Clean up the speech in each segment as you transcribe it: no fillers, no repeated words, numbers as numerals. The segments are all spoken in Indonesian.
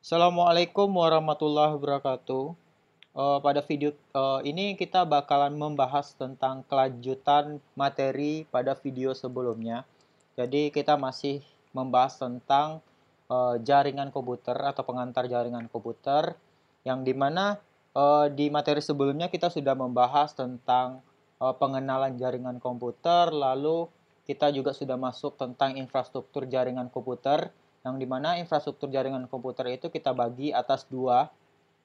Assalamualaikum warahmatullahi wabarakatuh. Pada video ini kita bakalan membahas tentang kelanjutan materi pada video sebelumnya. Jadi kita masih membahas tentang jaringan komputer atau pengantar jaringan komputer, yang dimana di materi sebelumnya kita sudah membahas tentang pengenalan jaringan komputer, lalu kita juga sudah masuk tentang infrastruktur jaringan komputer, yang dimana infrastruktur jaringan komputer itu kita bagi atas dua.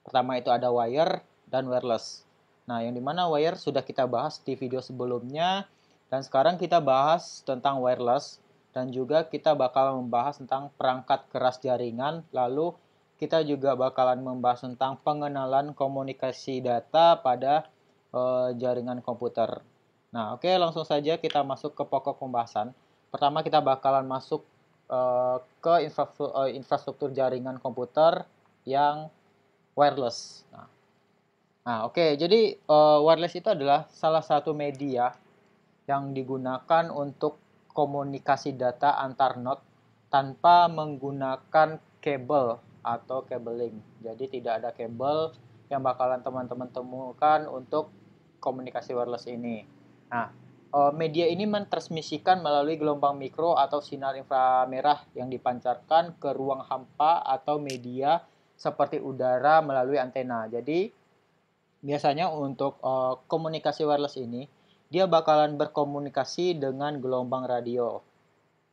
Pertama itu ada wire dan wireless. Nah, yang dimana wire sudah kita bahas di video sebelumnya, dan sekarang kita bahas tentang wireless, dan juga kita bakal membahas tentang perangkat keras jaringan, lalu kita juga bakalan membahas tentang pengenalan komunikasi data pada jaringan komputer. Nah, oke, langsung saja kita masuk ke pokok pembahasan. Pertama kita bakalan masuk ke infrastruktur jaringan komputer yang wireless. Oke. Jadi wireless itu adalah salah satu media yang digunakan untuk komunikasi data antar node tanpa menggunakan kabel atau cabling. Jadi tidak ada kabel yang bakalan teman-teman temukan untuk komunikasi wireless ini. Nah, media ini mentransmisikan melalui gelombang mikro atau sinar inframerah yang dipancarkan ke ruang hampa atau media seperti udara melalui antena. Jadi biasanya untuk komunikasi wireless ini dia bakalan berkomunikasi dengan gelombang radio,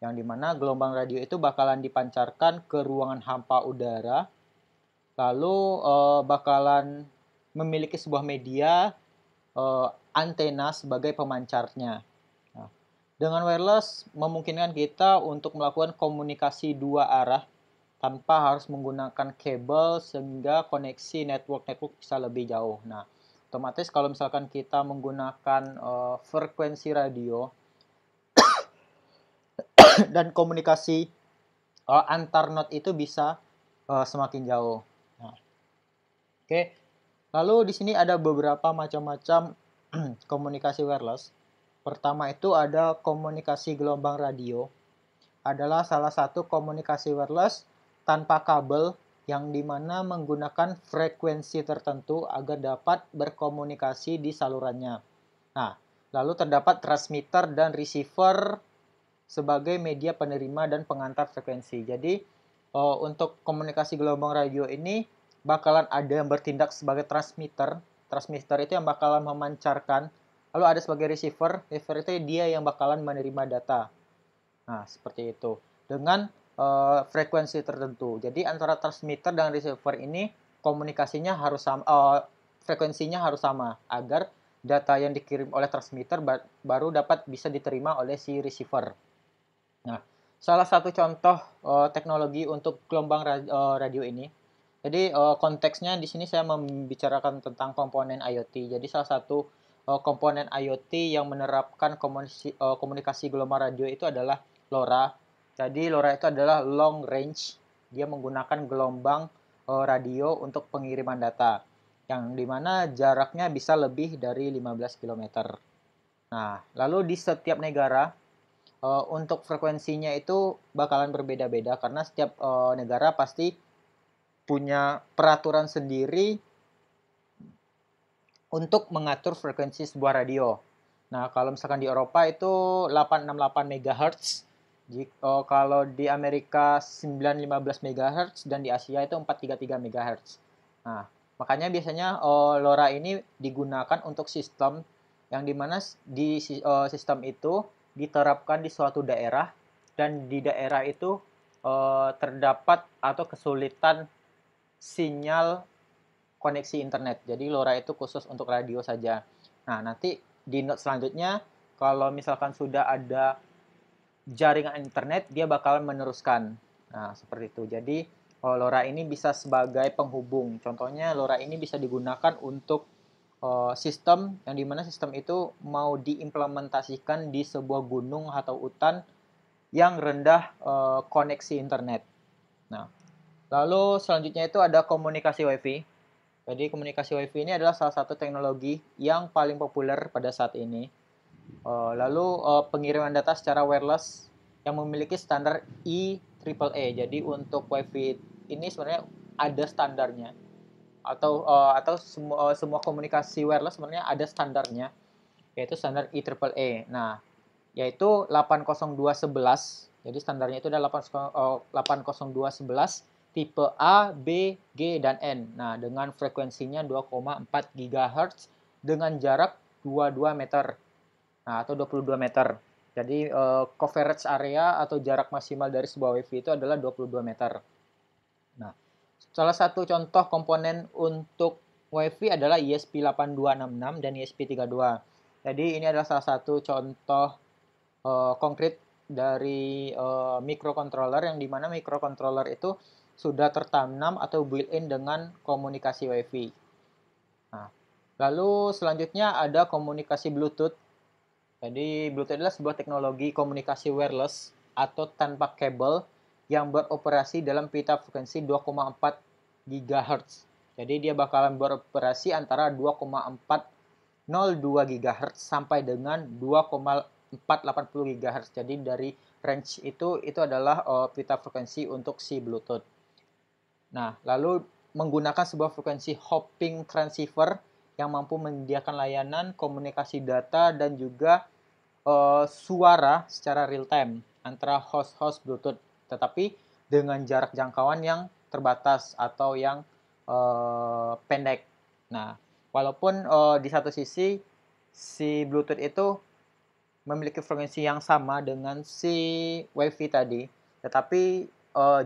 yang dimana gelombang radio itu bakalan dipancarkan ke ruangan hampa udara, lalu bakalan memiliki sebuah media antena sebagai pemancarnya. Nah, dengan wireless memungkinkan kita untuk melakukan komunikasi dua arah tanpa harus menggunakan kabel, sehingga koneksi network bisa lebih jauh. Nah, otomatis kalau misalkan kita menggunakan frekuensi radio dan komunikasi antar node itu bisa semakin jauh. Nah, oke. Lalu di sini ada beberapa macam-macam komunikasi wireless. Pertama itu ada komunikasi gelombang radio. Adalah salah satu komunikasi wireless tanpa kabel yang dimana menggunakan frekuensi tertentu agar dapat berkomunikasi di salurannya. Nah, lalu terdapat transmitter dan receiver sebagai media penerima dan pengantar frekuensi. Jadi, untuk komunikasi gelombang radio ini bakalan ada yang bertindak sebagai transmitter. Transmitter itu yang bakalan memancarkan. Lalu ada sebagai receiver. Receiver itu dia yang bakalan menerima data. Nah, seperti itu. Dengan frekuensi tertentu. Jadi antara transmitter dan receiver ini komunikasinya harus sama, frekuensinya harus sama agar data yang dikirim oleh transmitter baru dapat bisa diterima oleh si receiver. Nah, salah satu contoh teknologi untuk gelombang radio ini. Jadi konteksnya di sini saya membicarakan tentang komponen IoT. Jadi salah satu komponen IoT yang menerapkan komunikasi gelombang radio itu adalah LoRa. Jadi LoRa itu adalah long range. Dia menggunakan gelombang radio untuk pengiriman data, yang dimana jaraknya bisa lebih dari 15 km. Nah, lalu di setiap negara untuk frekuensinya itu bakalan berbeda-beda karena setiap negara pasti punya peraturan sendiri untuk mengatur frekuensi sebuah radio. Nah, kalau misalkan di Eropa itu 868 MHz, kalau di Amerika 915 MHz, dan di Asia itu 433 MHz. Nah, makanya biasanya LoRa ini digunakan untuk sistem yang dimana di sistem itu diterapkan di suatu daerah, dan di daerah itu terdapat atau kesulitan sinyal koneksi internet. Jadi LoRa itu khusus untuk radio saja. Nah, nanti di note selanjutnya kalau misalkan sudah ada jaringan internet, dia bakalan meneruskan. Nah, seperti itu. Jadi LoRa ini bisa sebagai penghubung. Contohnya LoRa ini bisa digunakan untuk sistem yang dimana sistem itu mau diimplementasikan di sebuah gunung atau hutan yang rendah koneksi internet. Nah, lalu selanjutnya itu ada komunikasi WiFi. Jadi komunikasi WiFi ini adalah salah satu teknologi yang paling populer pada saat ini. Lalu pengiriman data secara wireless yang memiliki standar IEEE. Jadi untuk WiFi ini sebenarnya ada standarnya, atau semua komunikasi wireless sebenarnya ada standarnya, yaitu standar IEEE. Nah, yaitu 802.11. Jadi standarnya itu adalah 802.11 tipe A, B, G, dan N. Nah, dengan frekuensinya 2,4 GHz dengan jarak 22 meter. Nah, atau 22 meter. Jadi coverage area atau jarak maksimal dari sebuah WiFi itu adalah 22 meter. Nah, salah satu contoh komponen untuk WiFi adalah ESP8266 dan ESP32. Jadi ini adalah salah satu contoh konkret dari microcontroller, yang dimana microcontroller itu sudah tertanam atau built-in dengan komunikasi WiFi. Nah, lalu selanjutnya ada komunikasi Bluetooth. Jadi Bluetooth adalah sebuah teknologi komunikasi wireless atau tanpa kabel yang beroperasi dalam pita frekuensi 2,4 GHz. Jadi dia bakalan beroperasi antara 2,402 GHz sampai dengan 2,480 GHz. Jadi dari range itu adalah pita frekuensi untuk si Bluetooth. Nah, lalu menggunakan sebuah frekuensi hopping transceiver yang mampu menyediakan layanan komunikasi data dan juga suara secara real time antara host-host Bluetooth, tetapi dengan jarak jangkauan yang terbatas atau yang pendek. Nah, walaupun di satu sisi si Bluetooth itu memiliki frekuensi yang sama dengan si WiFi tadi, tetapi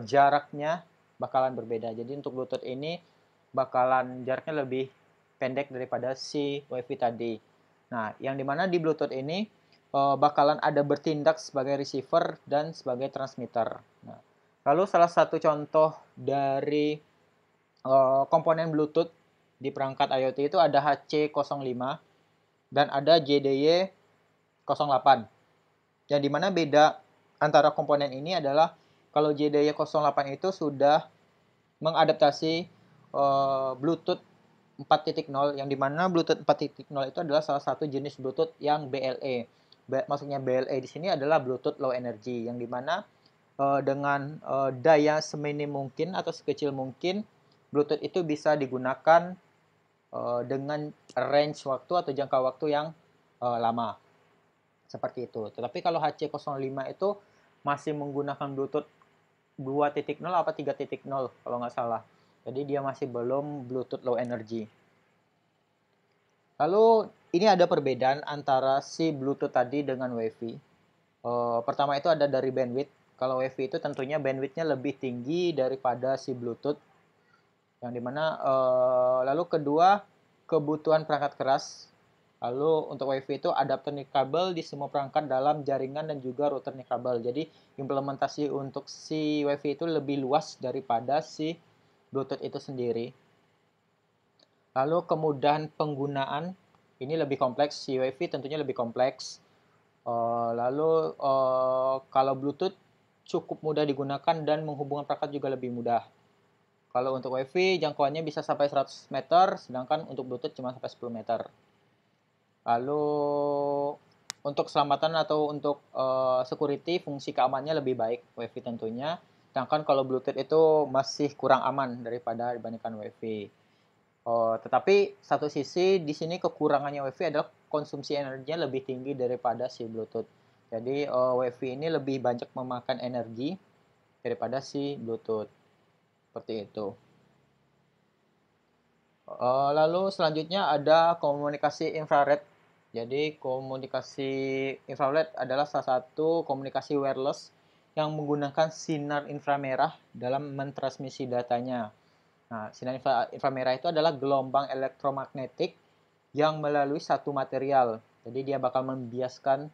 jaraknya bakalan berbeda. Jadi untuk Bluetooth ini bakalan jaraknya lebih pendek daripada si WiFi tadi. Nah, yang dimana di Bluetooth ini bakalan ada bertindak sebagai receiver dan sebagai transmitter. Nah, lalu salah satu contoh dari komponen Bluetooth di perangkat IoT itu ada HC05 dan ada JDY08. Yang dimana beda antara komponen ini adalah kalau JDY08 itu sudah mengadaptasi Bluetooth 4.0, yang dimana Bluetooth 4.0 itu adalah salah satu jenis Bluetooth yang BLE. Maksudnya BLE di sini adalah Bluetooth Low Energy, yang dimana dengan daya seminim mungkin atau sekecil mungkin Bluetooth itu bisa digunakan dengan range waktu atau jangka waktu yang lama. Seperti itu. Tetapi kalau HC05 itu masih menggunakan Bluetooth 2.0 apa 3.0 kalau nggak salah. Jadi dia masih belum Bluetooth Low Energy. Lalu ini ada perbedaan antara si Bluetooth tadi dengan WiFi. Pertama itu ada dari bandwidth. Kalau WiFi itu tentunya bandwidthnya lebih tinggi daripada si Bluetooth. Yang dimana lalu kedua, kebutuhan perangkat keras. Lalu untuk WiFi itu adapter nirkabel di semua perangkat dalam jaringan dan juga router nirkabel. Jadi implementasi untuk si WiFi itu lebih luas daripada si Bluetooth itu sendiri. Lalu kemudahan penggunaan ini lebih kompleks. Si WiFi tentunya lebih kompleks. Lalu kalau Bluetooth cukup mudah digunakan dan menghubungkan perangkat juga lebih mudah. Kalau untuk WiFi jangkauannya bisa sampai 100 meter, sedangkan untuk Bluetooth cuma sampai 10 meter. Lalu untuk keselamatan atau untuk security, fungsi keamanannya lebih baik WiFi tentunya. Sedangkan kalau Bluetooth itu masih kurang aman daripada dibandingkan WiFi. Tetapi satu sisi di sini kekurangannya WiFi adalah konsumsi energinya lebih tinggi daripada si Bluetooth. Jadi WiFi ini lebih banyak memakan energi daripada si Bluetooth. Seperti itu. Lalu selanjutnya ada komunikasi infrared. Jadi komunikasi infrared adalah salah satu komunikasi wireless yang menggunakan sinar inframerah dalam mentransmisi datanya. Nah, sinar inframerah itu adalah gelombang elektromagnetik yang melalui satu material. Jadi dia bakal membiaskan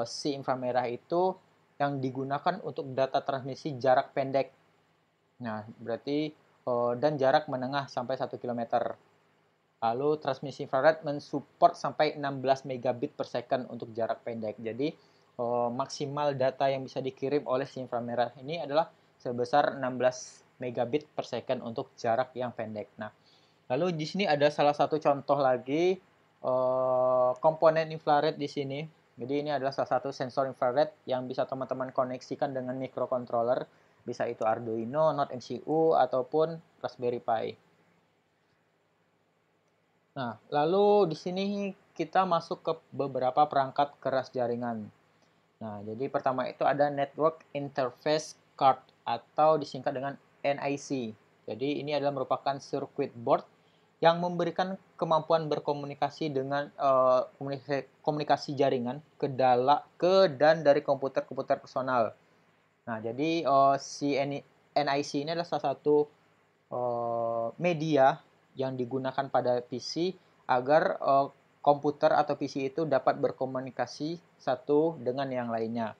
si inframerah itu yang digunakan untuk data transmisi jarak pendek. Nah, berarti dan jarak menengah sampai 1 km. Lalu transmisi infrared mensupport sampai 16 megabit per second untuk jarak pendek. Jadi maksimal data yang bisa dikirim oleh si inframerah ini adalah sebesar 16 megabit per second untuk jarak yang pendek. Nah, lalu di sini ada salah satu contoh lagi komponen infrared di sini. Jadi ini adalah salah satu sensor infrared yang bisa teman-teman koneksikan dengan microcontroller. Bisa itu Arduino, Node MCU, ataupun Raspberry Pi. Nah, lalu di sini kita masuk ke beberapa perangkat keras jaringan. Nah, jadi pertama itu ada Network Interface Card atau disingkat dengan NIC. Jadi ini adalah merupakan circuit board yang memberikan kemampuan berkomunikasi dengan komunikasi jaringan ke dan dari komputer-komputer personal. Nah, jadi si NIC ini adalah salah satu media yang digunakan pada PC agar komputer atau PC itu dapat berkomunikasi satu dengan yang lainnya.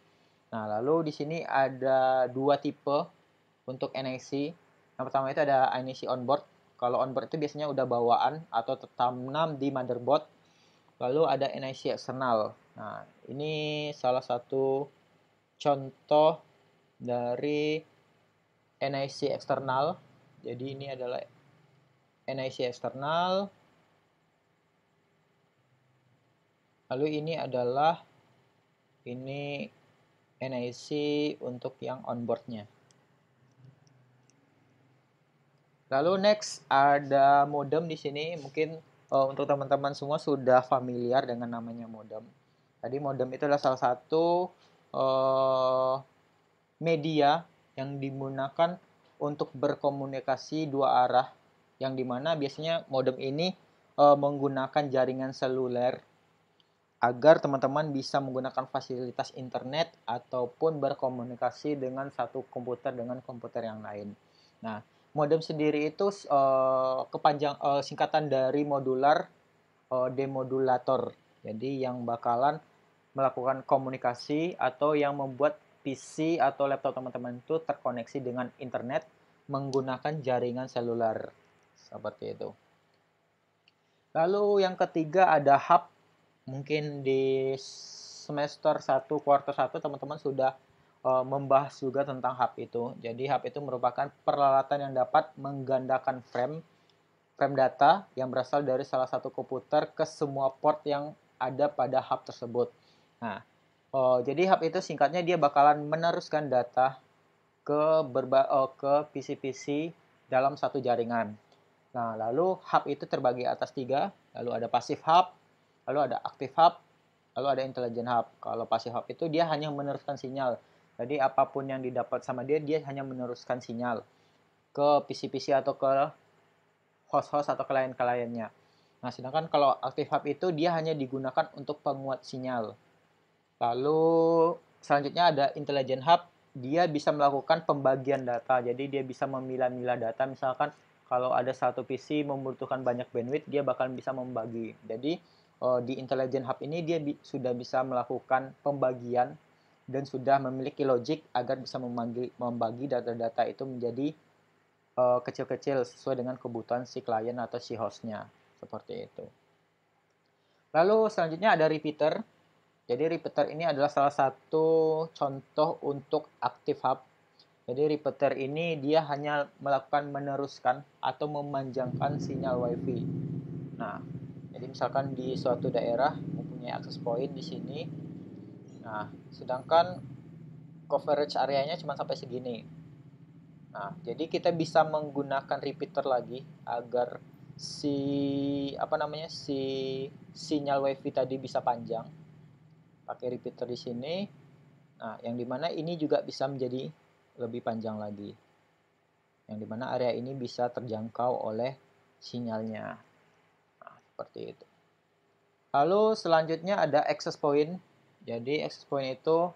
Nah, lalu di sini ada dua tipe untuk NIC. Yang pertama itu ada NIC onboard. Kalau onboard itu biasanya udah bawaan atau tertanam di motherboard. Lalu ada NIC eksternal. Nah, ini salah satu contoh dari NIC eksternal. Jadi ini adalah NIC eksternal. Lalu ini adalah NIC untuk yang onboardnya. Lalu next ada modem di sini. Mungkin untuk teman-teman semua sudah familiar dengan namanya modem. Tadi modem itu adalah salah satu media yang digunakan untuk berkomunikasi dua arah, yang dimana biasanya modem ini menggunakan jaringan seluler agar teman-teman bisa menggunakan fasilitas internet ataupun berkomunikasi dengan satu komputer dengan komputer yang lain. Nah, modem sendiri itu singkatan dari modular demodulator. Jadi yang bakalan melakukan komunikasi atau yang membuat PC atau laptop teman-teman itu terkoneksi dengan internet menggunakan jaringan seluler. Seperti itu. Lalu yang ketiga ada hub. Mungkin di semester 1, kuartal 1 teman-teman sudah membahas juga tentang hub itu. Jadi hub itu merupakan peralatan yang dapat menggandakan frame data yang berasal dari salah satu komputer ke semua port yang ada pada hub tersebut. Nah, jadi hub itu singkatnya dia bakalan meneruskan data ke PC-PC dalam satu jaringan. Nah, lalu hub itu terbagi atas 3, lalu ada passive hub, lalu ada active hub, lalu ada intelligent hub. Kalau passive hub itu dia hanya meneruskan sinyal. Jadi apapun yang didapat sama dia hanya meneruskan sinyal ke PC-PC atau ke host-host atau klien-kliennya. Nah, sedangkan kalau active hub itu dia hanya digunakan untuk penguat sinyal. Lalu selanjutnya ada intelligent hub, dia bisa melakukan pembagian data. Jadi dia bisa memilah-milah data, misalkan kalau ada satu PC membutuhkan banyak bandwidth, dia bakal bisa membagi. Jadi di Intelligent Hub ini dia sudah bisa melakukan pembagian dan sudah memiliki logic agar bisa membagi data-data itu menjadi kecil-kecil sesuai dengan kebutuhan si klien atau si hostnya. Seperti itu. Lalu selanjutnya ada repeater. Jadi repeater ini adalah salah satu contoh untuk active hub. Jadi repeater ini dia hanya melakukan meneruskan atau memanjangkan sinyal WiFi. Nah, jadi misalkan di suatu daerah mempunyai access point di sini. Nah, sedangkan coverage areanya cuma sampai segini. Nah, jadi kita bisa menggunakan repeater lagi agar si sinyal WiFi tadi bisa panjang. Pakai repeater di sini. Nah, yang dimana ini juga bisa menjadi lebih panjang lagi. Yang dimana area ini bisa terjangkau oleh sinyalnya. Nah, seperti itu. Lalu selanjutnya ada access point. Jadi access point itu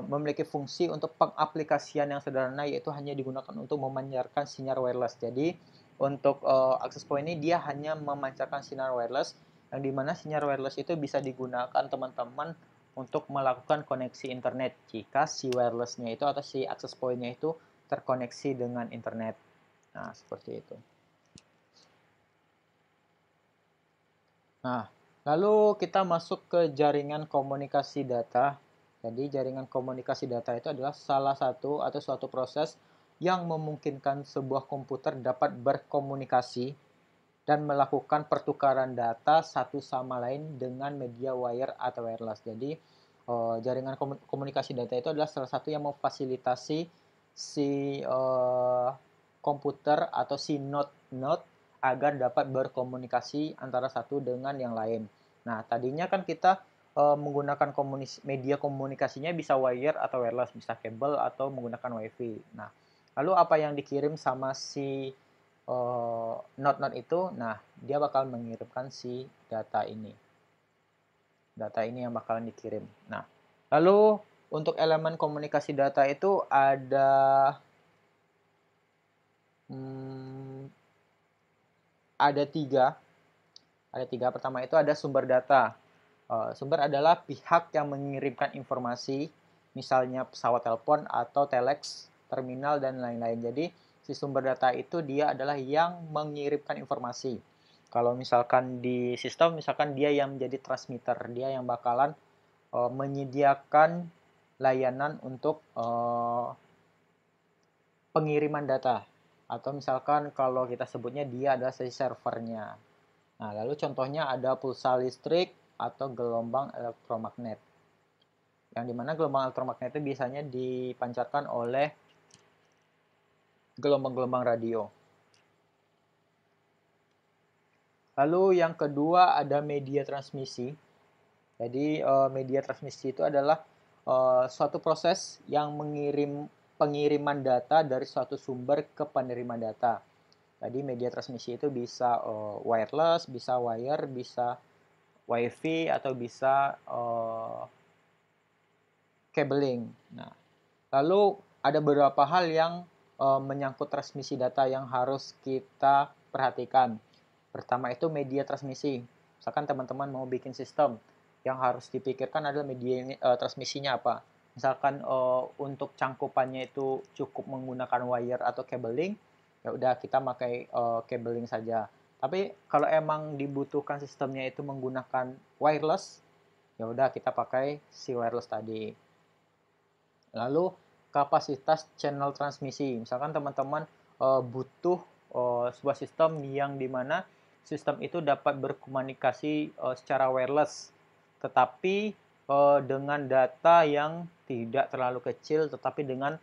memiliki fungsi untuk pengaplikasian yang sederhana, yaitu hanya digunakan untuk memancarkan sinyal wireless. Jadi untuk access point ini dia hanya memancarkan sinyal wireless, yang dimana sinyal wireless itu bisa digunakan teman-teman untuk melakukan koneksi internet jika si wirelessnya itu atau si access point-nya itu terkoneksi dengan internet. Nah, seperti itu. Nah, lalu kita masuk ke jaringan komunikasi data. Jadi jaringan komunikasi data itu adalah salah satu atau suatu proses yang memungkinkan sebuah komputer dapat berkomunikasi dan melakukan pertukaran data satu sama lain dengan media wire atau wireless. Jadi jaringan komunikasi data itu adalah salah satu yang memfasilitasi si komputer atau si node agar dapat berkomunikasi antara satu dengan yang lain. Nah, tadinya kan kita menggunakan media komunikasinya bisa wire atau wireless, bisa kabel atau menggunakan WiFi. Nah, lalu apa yang dikirim sama si node-node itu? Nah, dia bakal mengirimkan si data ini. Data ini yang bakalan dikirim. Nah, lalu untuk elemen komunikasi data itu hmm, ada tiga. Ada tiga. Pertama itu ada sumber data. Sumber adalah pihak yang mengirimkan informasi, misalnya pesawat telepon atau telex, terminal, dan lain-lain. Jadi, si sumber data itu dia adalah yang mengirimkan informasi. Kalau misalkan di sistem, misalkan dia yang menjadi transmitter, dia yang bakalan menyediakan layanan untuk pengiriman data. Atau misalkan kalau kita sebutnya dia adalah si servernya. Nah, lalu contohnya ada pulsa listrik atau gelombang elektromagnet. Yang dimana gelombang elektromagnet itu biasanya dipancarkan oleh gelombang-gelombang radio. Lalu yang kedua ada media transmisi. Jadi media transmisi itu adalah suatu proses yang pengiriman data dari suatu sumber ke penerima data. Jadi media transmisi itu bisa wireless, bisa wire, bisa WiFi, atau bisa cabling. Nah, lalu ada beberapa hal yang menyangkut transmisi data yang harus kita perhatikan. Pertama itu media transmisi. Misalkan teman-teman mau bikin sistem, yang harus dipikirkan adalah media transmisinya apa. Misalkan untuk cangkupannya itu cukup menggunakan wire atau cabling, ya udah kita pakai cabling saja. Tapi kalau emang dibutuhkan sistemnya itu menggunakan wireless, ya udah kita pakai si wireless tadi. Lalu kapasitas channel transmisi. Misalkan teman-teman butuh sebuah sistem yang dimana sistem itu dapat berkomunikasi secara wireless, tetapi dengan data yang tidak terlalu kecil, tetapi dengan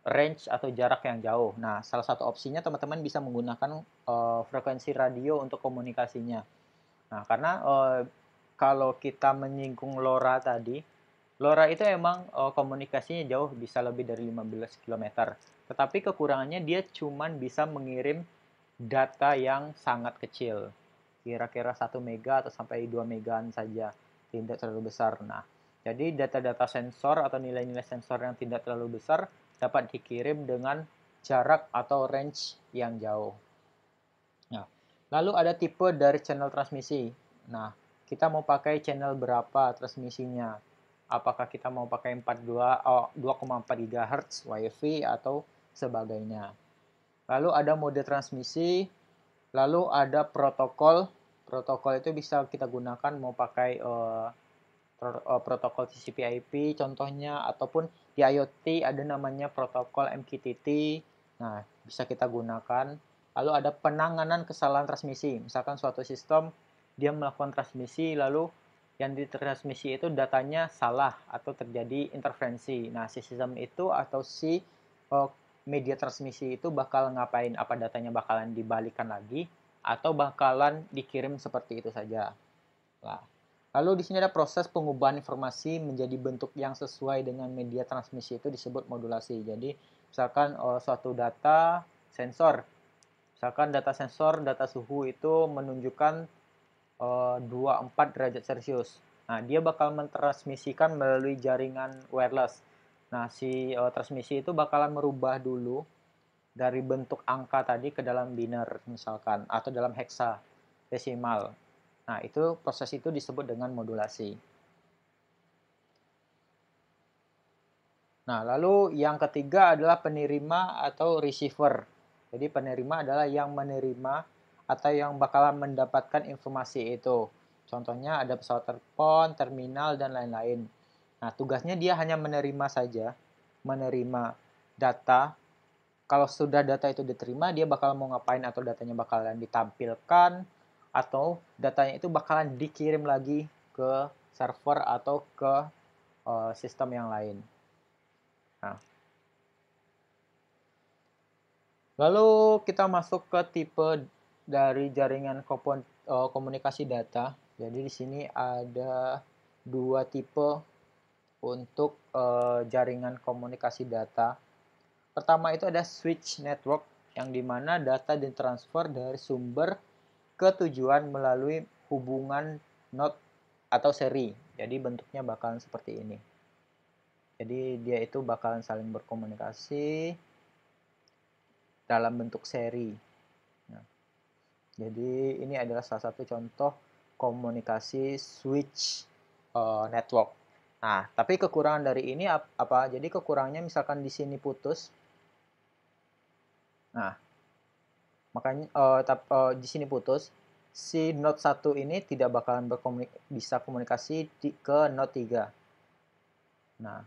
range atau jarak yang jauh. Nah, salah satu opsinya teman-teman bisa menggunakan frekuensi radio untuk komunikasinya. Nah, karena kalau kita menyinggung LoRa tadi, LoRa itu emang komunikasinya jauh, bisa lebih dari 15 km. Tetapi kekurangannya dia cuman bisa mengirim data yang sangat kecil. Kira-kira 1 mega atau sampai 2 megaan saja, tidak terlalu besar. Nah, jadi data-data sensor atau nilai-nilai sensor yang tidak terlalu besar dapat dikirim dengan jarak atau range yang jauh. Nah, lalu ada tipe dari channel transmisi. Nah, kita mau pakai channel berapa transmisinya? Apakah kita mau pakai 2,4 GHz WiFi atau sebagainya. Lalu ada mode transmisi, lalu ada protokol. Protokol itu bisa kita gunakan mau pakai protokol TCP/IP contohnya, ataupun di IoT ada namanya protokol MQTT. Nah, bisa kita gunakan. Lalu ada penanganan kesalahan transmisi. Misalkan suatu sistem dia melakukan transmisi, lalu yang ditransmisi itu datanya salah atau terjadi interferensi. Nah, si sistem itu atau si media transmisi itu bakal ngapain? Apa datanya bakalan dibalikan lagi atau bakalan dikirim seperti itu saja? Nah, lalu di sini ada proses pengubahan informasi menjadi bentuk yang sesuai dengan media transmisi itu disebut modulasi. Jadi, misalkan suatu data sensor. Misalkan data sensor, data suhu itu menunjukkan 24 derajat Celcius. Nah, dia bakal mentransmisikan melalui jaringan wireless. Nah, si transmisi itu bakalan merubah dulu dari bentuk angka tadi ke dalam biner misalkan, atau dalam hexadesimal. Nah, itu proses itu disebut dengan modulasi. Nah, lalu yang ketiga adalah penerima atau receiver. Jadi penerima adalah yang menerima atau yang bakalan mendapatkan informasi itu. Contohnya ada pesawat telepon, terminal, dan lain-lain. Nah, tugasnya dia hanya menerima saja, menerima data. Kalau sudah data itu diterima, dia bakal mau ngapain, atau datanya bakalan ditampilkan, atau datanya itu bakalan dikirim lagi ke server atau ke sistem yang lain. Nah, Lalu kita masuk ke tipe dari jaringan komunikasi data. Jadi di sini ada dua tipe untuk jaringan komunikasi data. Pertama itu ada switch network, yang dimana data ditransfer dari sumber ke tujuan melalui hubungan node atau seri. Jadi bentuknya bakalan seperti ini. Jadi dia itu bakalan saling berkomunikasi dalam bentuk seri. Nah, jadi ini adalah salah satu contoh komunikasi switch network. Nah, tapi kekurangan dari ini apa? Jadi kekurangannya misalkan di sini putus. Nah, makanya di sini putus. Si node 1 ini tidak bakalan bisa komunikasi ke node 3. Nah,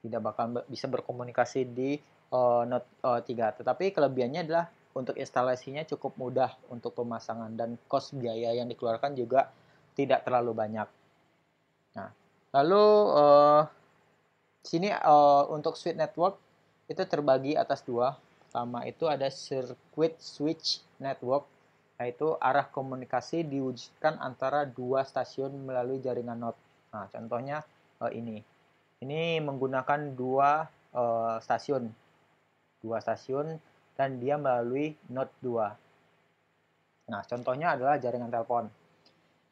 tidak bakal bisa berkomunikasi di node 3. Tetapi kelebihannya adalah untuk instalasinya cukup mudah untuk pemasangan dan cost biaya yang dikeluarkan juga tidak terlalu banyak. Nah, lalu sini untuk switch network itu terbagi atas dua. Pertama itu ada circuit switch network, yaitu arah komunikasi diwujudkan antara dua stasiun melalui jaringan node. Nah, contohnya ini. Ini menggunakan stasiun, dua stasiun dan dia melalui node 2. Nah, contohnya adalah jaringan telepon.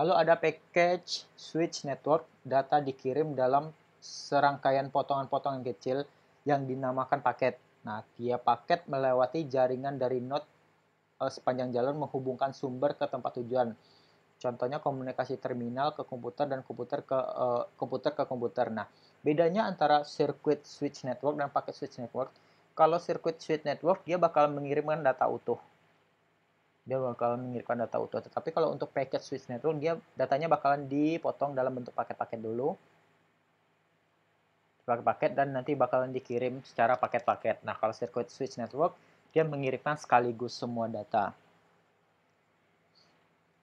Lalu ada package switch network, data dikirim dalam serangkaian potongan-potongan kecil yang dinamakan paket. Nah, dia paket melewati jaringan dari node sepanjang jalur menghubungkan sumber ke tempat tujuan. Contohnya komunikasi terminal ke komputer dan komputer ke komputer. Nah, bedanya antara circuit switch network dan packet switch network, kalau circuit switch network dia bakal mengirimkan data utuh. Tetapi kalau untuk packet switch network, dia datanya bakalan dipotong dalam bentuk paket-paket dulu. Paket-paket dan nanti bakalan dikirim secara paket-paket. Nah, kalau circuit switch network, dia mengirimkan sekaligus semua data.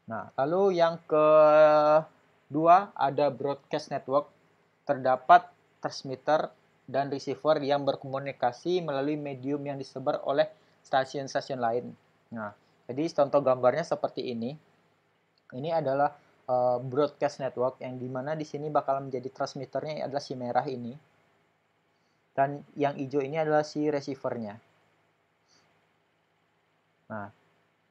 Nah, lalu yang kedua ada broadcast network. Terdapat transmitter dan receiver yang berkomunikasi melalui medium yang disebar oleh stasiun-stasiun lain. Nah, jadi contoh gambarnya seperti ini. Ini adalah broadcast network yang dimana di sini bakal menjadi transmitternya adalah si merah ini. Dan yang hijau ini adalah si receivernya. Nah,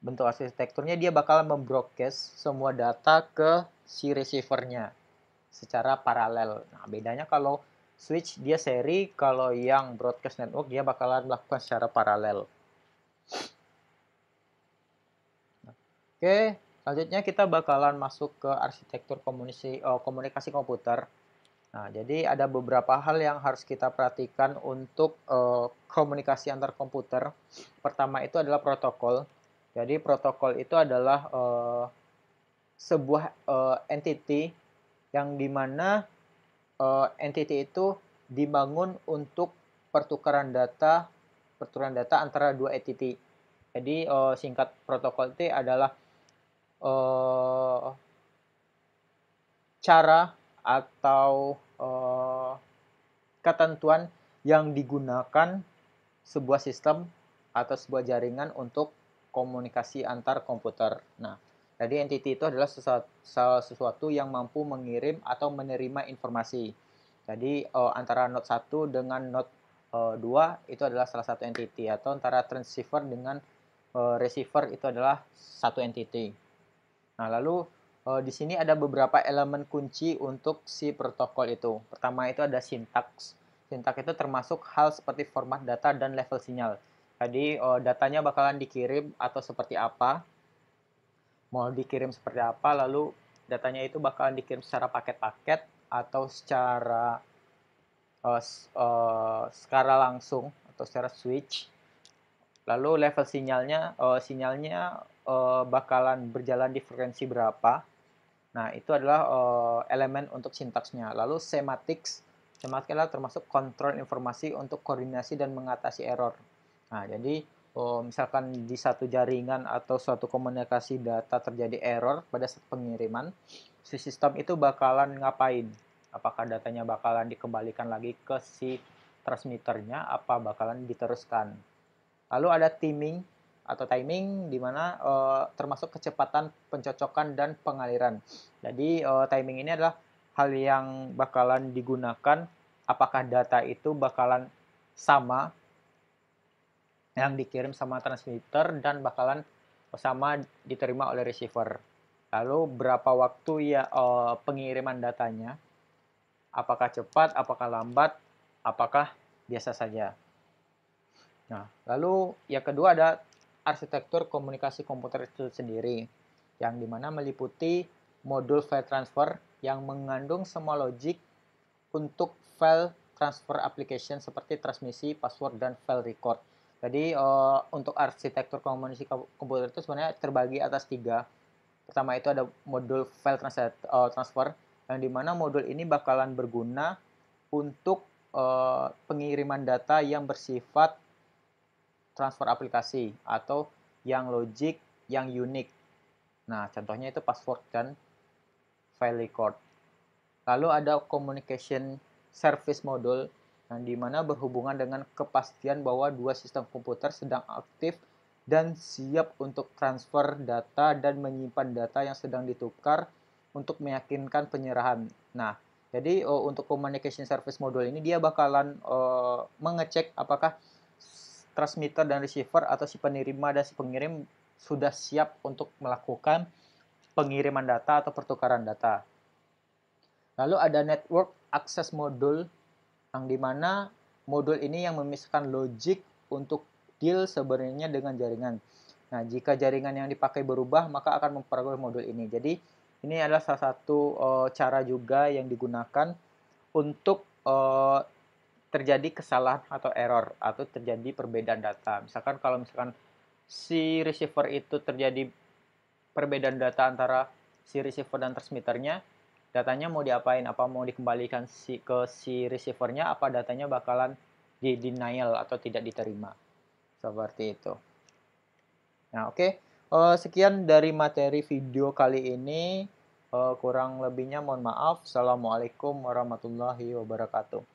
bentuk arsitekturnya dia bakal membroadcast semua data ke si receivernya secara paralel. Nah, bedanya kalau switch dia seri, kalau yang broadcast network dia bakalan melakukan secara paralel. Oke, selanjutnya kita bakalan masuk ke arsitektur komunikasi komputer. Nah, jadi ada beberapa hal yang harus kita perhatikan untuk komunikasi antar komputer. Pertama itu adalah protokol. Jadi protokol itu adalah sebuah entity yang dimana entity itu dibangun untuk pertukaran data antara dua entity. Jadi singkat protokol itu adalah cara atau ketentuan yang digunakan sebuah sistem atau sebuah jaringan untuk komunikasi antar komputer. Nah, jadi entity itu adalah sesuatu yang mampu mengirim atau menerima informasi. Jadi antara node 1 dengan node 2 itu adalah salah satu entity, atau antara transceiver dengan receiver itu adalah satu entity. Nah, lalu di sini ada beberapa elemen kunci untuk si protokol itu. Pertama itu ada sintaks. Sintaks itu termasuk hal seperti format data dan level sinyal. Jadi datanya bakalan dikirim atau seperti apa, mau dikirim seperti apa, lalu datanya itu bakalan dikirim secara paket-paket atau secara langsung atau secara switch. Lalu level sinyalnya bakalan berjalan di frekuensi berapa. Nah, itu adalah elemen untuk sintaksnya. Lalu semantics adalah termasuk kontrol informasi untuk koordinasi dan mengatasi error. Nah, jadi misalkan di satu jaringan atau suatu komunikasi data terjadi error pada saat pengiriman, si sistem itu bakalan ngapain? Apakah datanya bakalan dikembalikan lagi ke si transmitternya, apa bakalan diteruskan? Lalu ada timing di mana termasuk kecepatan pencocokan dan pengaliran. Jadi timing ini adalah hal yang bakalan digunakan apakah data itu bakalan sama yang dikirim sama transmitter dan bakalan sama diterima oleh receiver. Lalu berapa waktu ya pengiriman datanya? Apakah cepat, apakah lambat, apakah biasa saja. Nah, lalu yang kedua ada arsitektur komunikasi komputer itu sendiri, yang dimana meliputi modul file transfer yang mengandung semua logik untuk file transfer application seperti transmisi, password, dan file record. Jadi untuk arsitektur komunikasi komputer itu sebenarnya terbagi atas 3. Pertama itu ada modul file transfer, yang dimana modul ini bakalan berguna untuk pengiriman data yang bersifat transfer aplikasi atau yang logik, yang unik. Nah, contohnya itu password dan file record. Lalu ada communication service module yang dimana berhubungan dengan kepastian bahwa dua sistem komputer sedang aktif dan siap untuk transfer data dan menyimpan data yang sedang ditukar untuk meyakinkan penyerahan. Nah, jadi untuk communication service module ini dia bakalan mengecek apakah transmitter dan receiver atau si penerima dan si pengirim sudah siap untuk melakukan pengiriman data atau pertukaran data. Lalu ada network access module yang dimana modul ini yang memisahkan logik untuk deal sebenarnya dengan jaringan. Nah, jika jaringan yang dipakai berubah, maka akan mempengaruhi modul ini. Jadi, ini adalah salah satu cara juga yang digunakan untuk terjadi kesalahan atau error atau terjadi perbedaan data. Misalkan kalau misalkan si receiver itu terjadi perbedaan data antara si receiver dan transmitternya, datanya mau diapain? Apa mau dikembalikan ke si receivernya? Apa datanya bakalan di denial atau tidak diterima? Seperti itu. Nah, oke. Sekian dari materi video kali ini. Kurang lebihnya mohon maaf. Assalamualaikum warahmatullahi wabarakatuh.